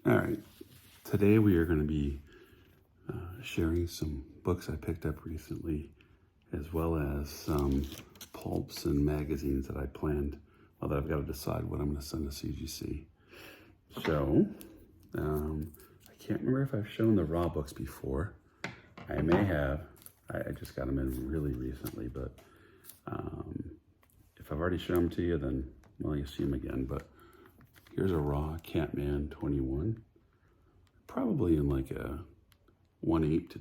All right, today we are going to be sharing some books I picked up recently, as well as some pulps and magazines that I planned, although I've got to decide what I'm going to send to CGC. So, I can't remember if I've shown the raw books before. I may have. I just got them in really recently, but if I've already shown them to you, then, well, you see them again. But here's a raw Catman 21. Probably in like a 1.8 to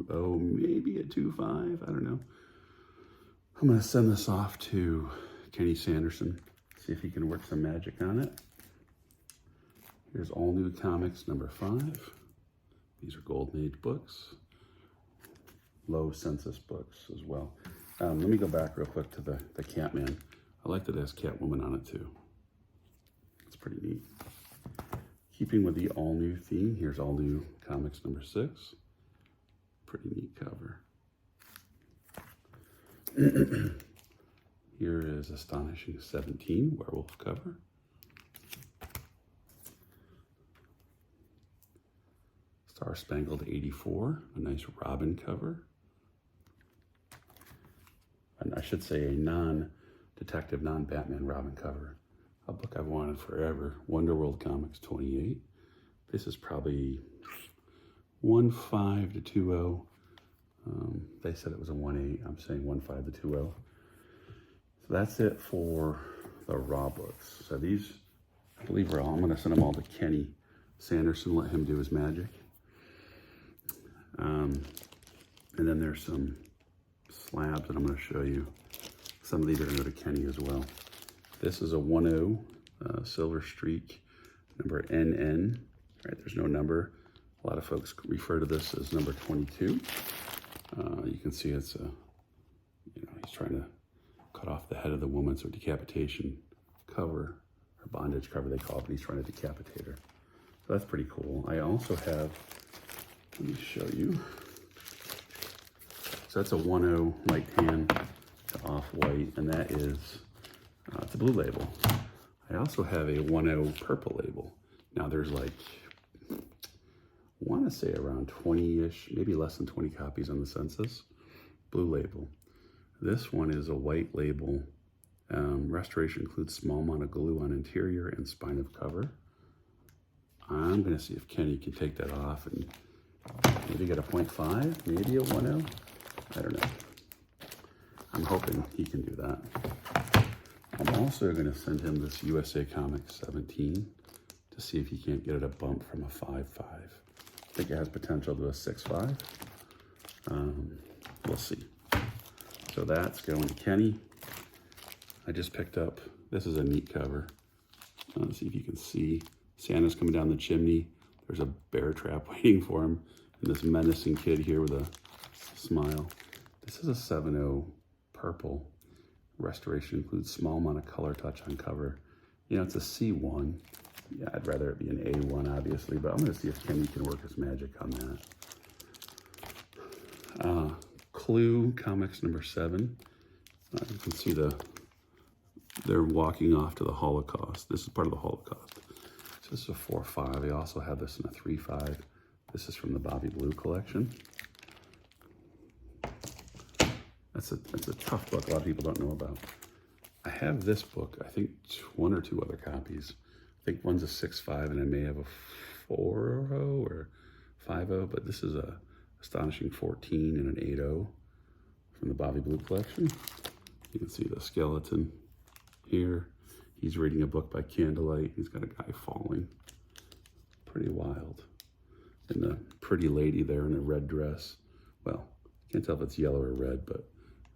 2.0, maybe a 2.5, I don't know. I'm gonna send this off to Kenny Sanderson, see if he can work some magic on it. Here's All New Comics number 5. These are Golden Age books, low census books as well. Let me go back real quick to the Catman. I like that it has Catwoman on it too. It's pretty neat. Keeping with the all new theme, here's All New Comics number 6. Pretty neat cover. Here is Astonishing 17, werewolf cover. Star Spangled 84, a nice Robin cover. And I should say a non-detective, non-Batman Robin cover. A book I've wanted forever, Wonderworld Comics 28. This is probably 1.5 to 2.0. They said it was a 1.8. I'm saying 1.5 to 2.0. So that's it for the raw books. So these, I believe, are all. I'm going to send them all to Kenny Sanderson, let him do his magic. And then there's some slabs that I'm going to show you. Some of these are going to go to Kenny as well. This is a 1.0 Silver Streak, number NN. Right, there's no number. A lot of folks refer to this as number 22. You can see it's a, he's trying to cut off the head of the woman, so decapitation cover, or bondage cover they call it, but he's trying to decapitate her. So that's pretty cool. I also have, let me show you. So that's a 1.0 light tan to off-white, and that is, it's a blue label. I also have a 1.0 purple label. Now there's like, I want to say around 20-ish, maybe less than 20 copies on the census. Blue label. This one is a white label. Restoration includes small amount of glue on interior and spine of cover. I'm going to see if Kenny can take that off and maybe get a 0.5, maybe a 1.0. I don't know. I'm hoping he can do that. I'm also going to send him this USA Comics 17 to see if he can't get it a bump from a 5.5. I think it has potential to a 6.5. We'll see. So that's going to Kenny. I just picked up, this is a neat cover. Let's see if you can see. Santa's coming down the chimney. There's a bear trap waiting for him. And this menacing kid here with a smile. This is a 7.0 purple. Restoration includes small amount of color touch on cover. It's a C1. Yeah, I'd rather it be an A1, obviously, but I'm going to see if Kenny can work his magic on that. Clue Comics number 7. You can see they're walking off to the Holocaust. This is part of the Holocaust. So this is a 4.5. I also have this in a 3.5. This is from the Bobby Blue collection. That's a tough book a lot of people don't know about. I have this book, I think 1 or 2 other copies. I think one's a 6.5 and I may have a 4.0 or 5.0, but this is a Astonishing 14 and an 8.0 from the Bobby Blue collection. You can see the skeleton here. He's reading a book by candlelight. He's got a guy falling. Pretty wild. And the pretty lady there in a red dress. Well, can't tell if it's yellow or red, but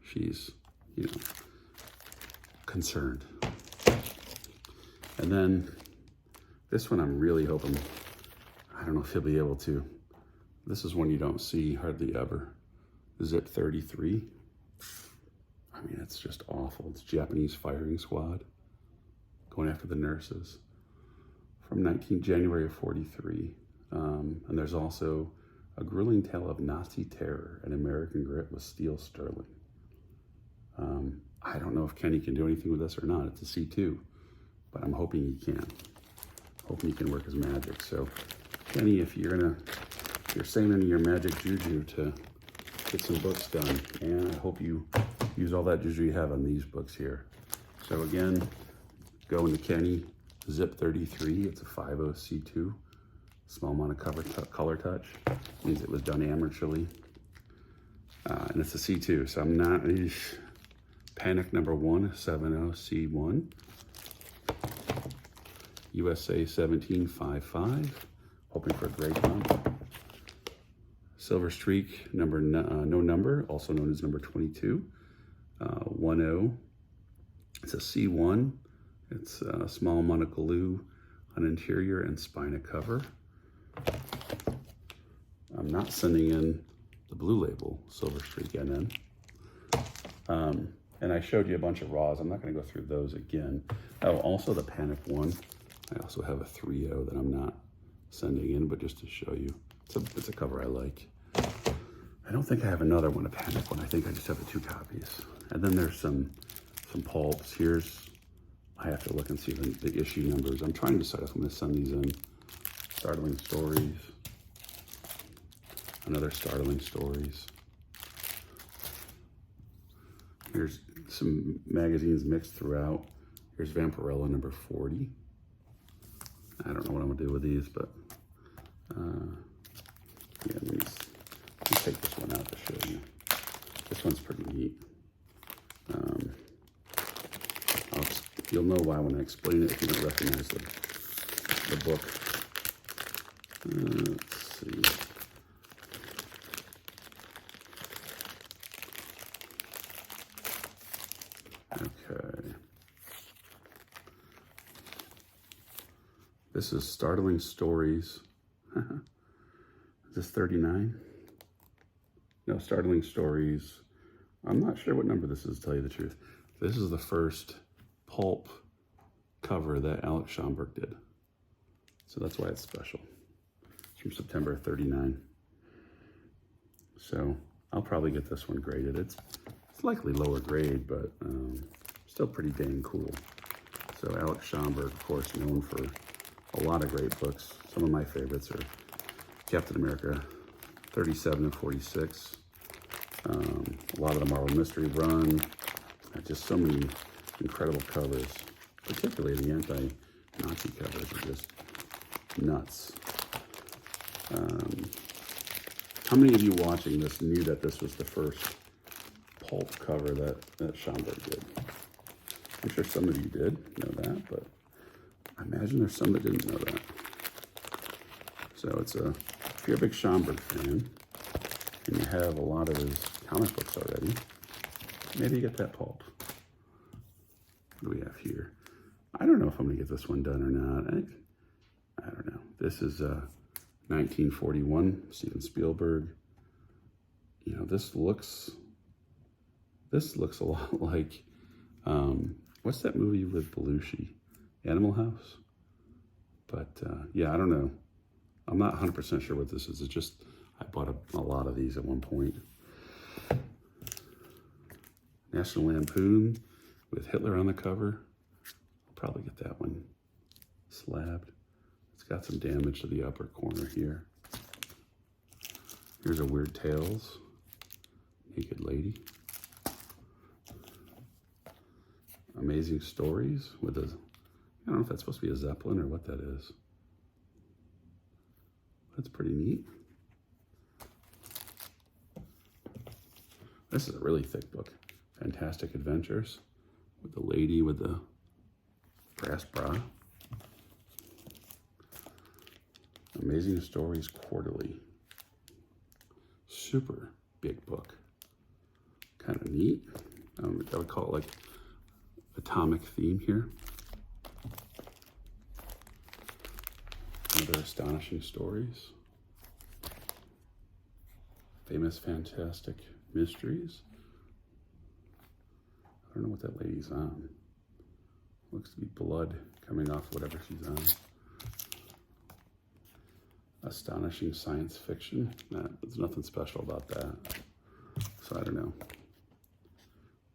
she's, concerned. And then this one I'm really hoping, I don't know if he'll be able to. This is one you don't see hardly ever. Zip 33. I mean, it's just awful. It's Japanese firing squad going after the nurses from January of 43. And there's also A Grueling Tale of Nazi Terror and American Grit with Steel Sterling. I don't know if Kenny can do anything with this or not. It's a C2, but I'm hoping he can. hoping he can work his magic. So, Kenny, if you're sending your magic juju to get some books done, and I hope you use all that juju you have on these books here. So again, go into Kenny, Zip 33. It's a 50C2, small amount of color touch. Means it was done amateurly. And it's a C2, so I'm not, Panic number 170C1. USA 1755, hoping for a great bump. Silver Streak, no number, also known as number 22. 10, it's a C1. It's a small amount of glue on interior and spine of cover. I'm not sending in the blue label, Silver Streak NN. And I showed you a bunch of raws. I'm not gonna go through those again. Oh, also the Panic one. I also have a 3.0 that I'm not sending in, but just to show you. It's a cover I like. I don't think I have another one, a Panic one. I think I just have the 2 copies. And then there's some pulps. I have to look and see the issue numbers. I'm trying to decide if I'm gonna send these in. Startling Stories. Another Startling Stories. Here's some magazines mixed throughout. Here's Vampirella number 40. I don't know what I'm gonna do with these, but yeah, let me take this one out to show you. This one's pretty neat. You'll know why when I explain it if you don't recognize the book. Let's see. Okay. This is Startling Stories. Is this 39? No, Startling Stories. I'm not sure what number this is, to tell you the truth. This is the first pulp cover that Alex Schomburg did. So that's why it's special. It's from September 39. So I'll probably get this one graded. It's likely lower grade, but still pretty dang cool. So Alex Schomburg, of course, known for a lot of great books. Some of my favorites are Captain America 37 and 46. A lot of the Marvel Mystery Run. Just so many incredible covers, particularly the anti-Nazi covers are just nuts. How many of you watching this knew that this was the first pulp cover that Schomburg did? I'm sure some of you did know that, but I imagine there's some that didn't know that. So if you're a big Schomburg fan and you have a lot of his comic books already, maybe you get that pulp. What do we have here? I don't know if I'm gonna get this one done or not. I don't know. This is 1941, Steven Spielberg. You know, this looks a lot like, what's that movie with Belushi? Animal House? But yeah, I don't know. I'm not 100% sure what this is. It's just, I bought a lot of these at one point. National Lampoon with Hitler on the cover. I'll probably get that one slabbed. It's got some damage to the upper corner here. Here's a Weird Tales, Naked Lady. Amazing Stories with a, I don't know if that's supposed to be a Zeppelin or what that is. That's pretty neat. This is a really thick book. Fantastic Adventures with the lady with the brass bra. Amazing Stories Quarterly. Super big book. Kind of neat. I would call it like atomic theme here. Other Astonishing Stories. Famous Fantastic Mysteries. I don't know what that lady's on. Looks to be blood coming off whatever she's on. Astonishing Science Fiction. There's nothing special about that. So I don't know.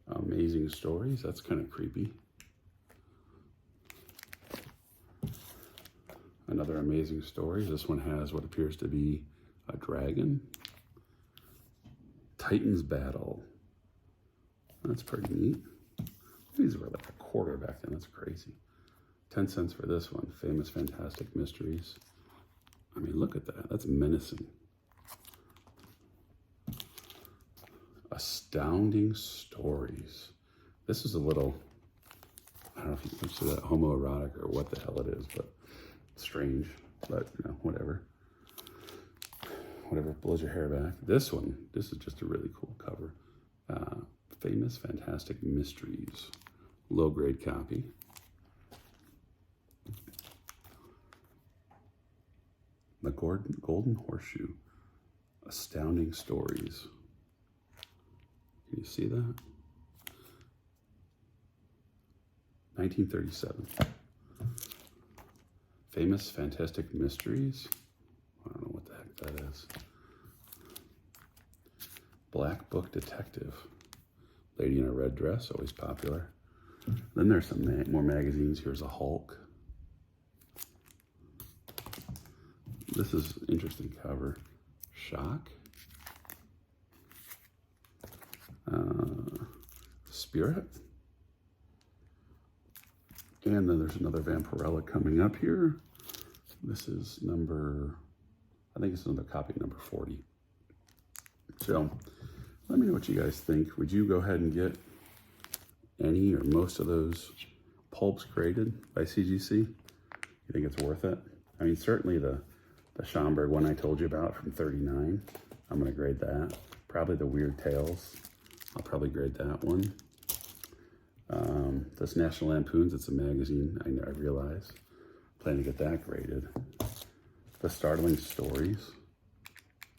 Amazing Stories. That's kind of creepy. Another amazing story. This one has what appears to be a dragon. Titans Battle. That's pretty neat. These were like a quarter back then. That's crazy. 10 cents for this one. Famous Fantastic Mysteries. I mean, look at that. That's menacing. Astounding Stories. This is a little, I don't know if you consider that homoerotic or what the hell it is, but it's strange. But, you know, whatever. Whatever blows your hair back. This one, this is just a really cool cover. Famous Fantastic Mysteries. Low-grade copy. The Golden Horseshoe. Astounding Stories. Can you see that? 1937. Famous Fantastic Mysteries. I don't know what the heck that is. Black Book Detective. Lady in a Red Dress, always popular. Then there's some more magazines. Here's a Hulk. This is an interesting cover. Shock. Spirit. And then there's another Vampirella coming up here. This is number, I think it's another copy, number 40. So let me know what you guys think. Would you go ahead and get any or most of those pulps graded by CGC? You think it's worth it? I mean, certainly the Schomburg one I told you about from 39, I'm gonna grade that. Probably the Weird Tales, I'll probably grade that one. This National Lampoons, it's a magazine, I realize. Plan to get that graded. The Startling Stories,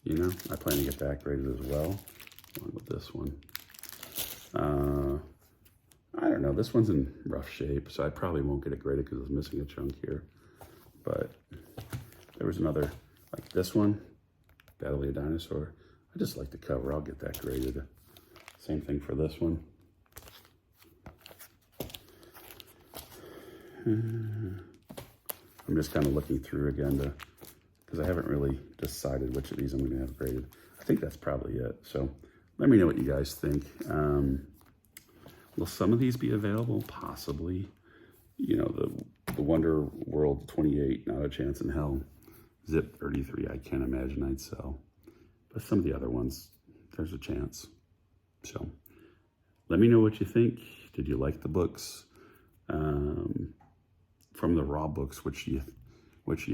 you know, I plan to get that graded as well, along with this one. I don't know, this one's in rough shape, so I probably won't get it graded because it's missing a chunk here. But there was another, like this one, Battle of the Dinosaur. I just like the cover, I'll get that graded. Same thing for this one. I'm just kind of looking through again because I haven't really decided which of these I'm going to have graded. I think that's probably it. So let me know what you guys think. Will some of these be available? Possibly. You know, the Wonder World 28, Not a Chance in Hell. Zip 33, I can't imagine I'd sell. But some of the other ones, there's a chance. So let me know what you think. Did you like the books? From the raw books, which you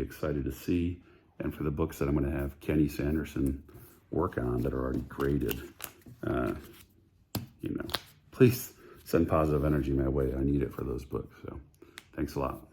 excited to see, and for the books that I'm going to have Kenny Sanderson work on that are already graded, you know, please send positive energy my way. I need it for those books. So thanks a lot.